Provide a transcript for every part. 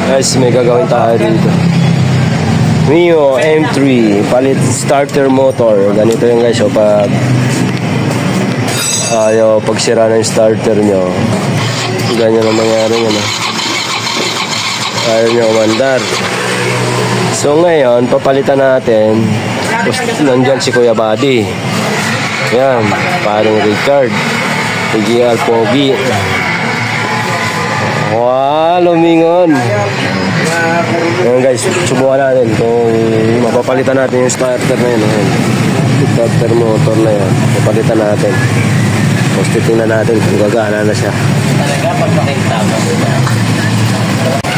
Guys, may gagawin tayo dito. Mio M3 palit starter motor. Ganito yung guys, o pag ayaw pagsira ng starter nyo, ganyan ang mangyari nyo na ayaw nyo umandar. So ngayon papalitan natin. Nandyan si Kuya Buddy, yan, parang Richard GR Pogi. Wow, lumingon. Ngayon guys, subukan natin kung mapapalitan natin yung starter na yun. Starter motor na yan, papalitan natin. Tapos titingnan natin kung gagana na siya.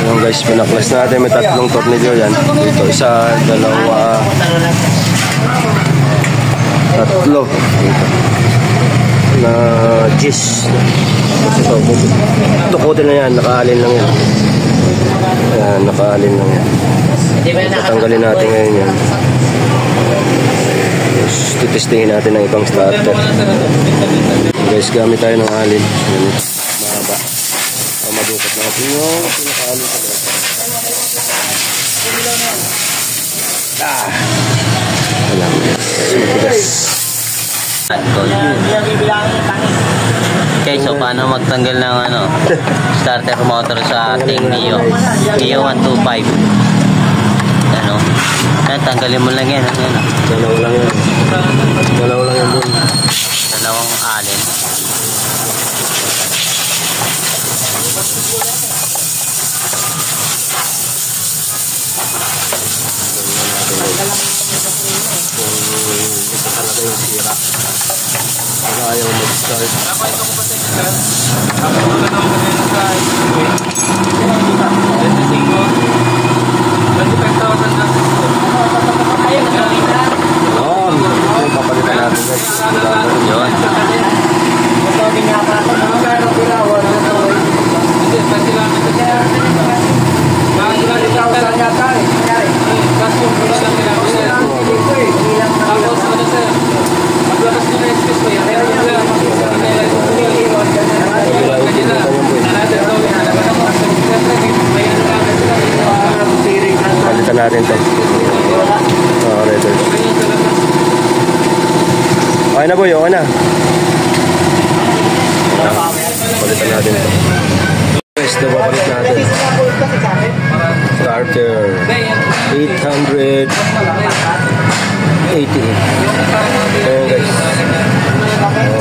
Ngayon guys, pinaklas natin. May tatlong tornilyo yan. Dito, isa, dalawa, tatlo. Dito na gis. So, tukutin na yan, nakaalin lang yan. Ayan, nakaalin lang yan. Tatanggalin natin ngayon yan. Titestingin natin ng ibang starter. Guys, gamit tayo ng alin. Mahaba. Madukot natin yung pinakaalin sa loob. Alam mo yan. Matigas. Okay, so paano magtanggal ng starter motor sa ating Mio 125? Tanggalin mo lang yan. Dalaw lang yan. Dalaw lang yan doon. Dalawang alin. Ito talaga yung sira. Pag ayaw mag-start. Papalitan natin guys. Yun. Palitan natin ito. Okay na boy, okay na. Palitan natin ito. Guys, napapalit natin. Starter 888. Ayan guys.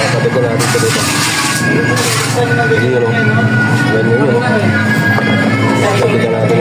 Palitan natin ito dito. Hindi yun o. Ganyan yun o. Palitan natin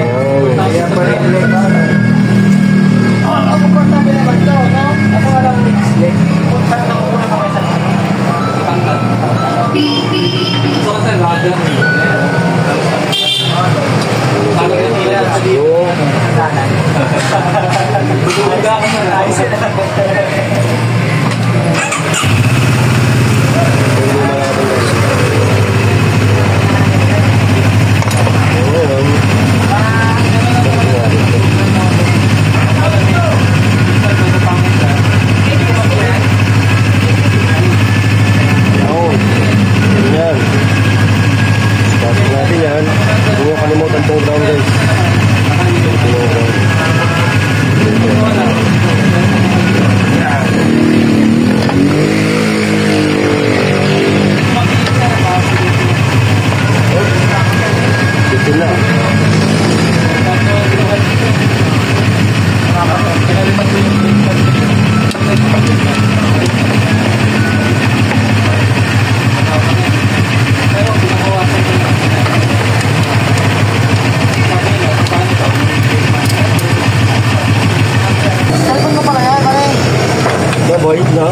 boy, no?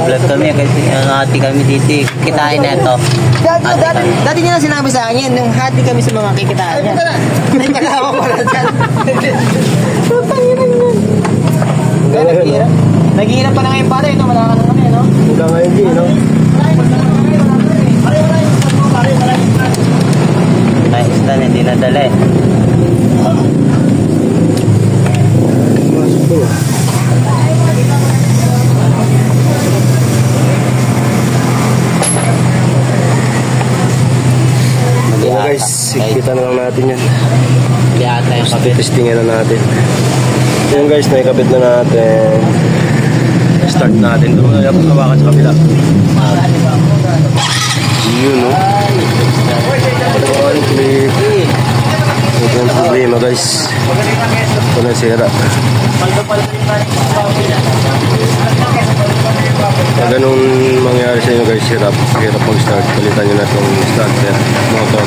Vlog kami kasi hati kami dito. Kitain na ito. Dati niya na sinabi sa akin, nung hati kami sa mga kikitaan niya. May kalawa pala dyan. Panginan yun. Naghihirap pa na ngayon pala, no? Wala ka na kami, no? Hanggang ngayon din, no? Ay, istan, hindi nadala eh. Guys, sikita na lang natin yan. Tapos testingin na natin. Yun guys, naikabit na natin. Start natin. Ito mga hawakan sa kabila. Yun, no? One click. Ito yung problema guys. Ito na sira. Pag ganun mangyari sa inyo guys, hirap mag-start. Palitan nyo na itong starter motor.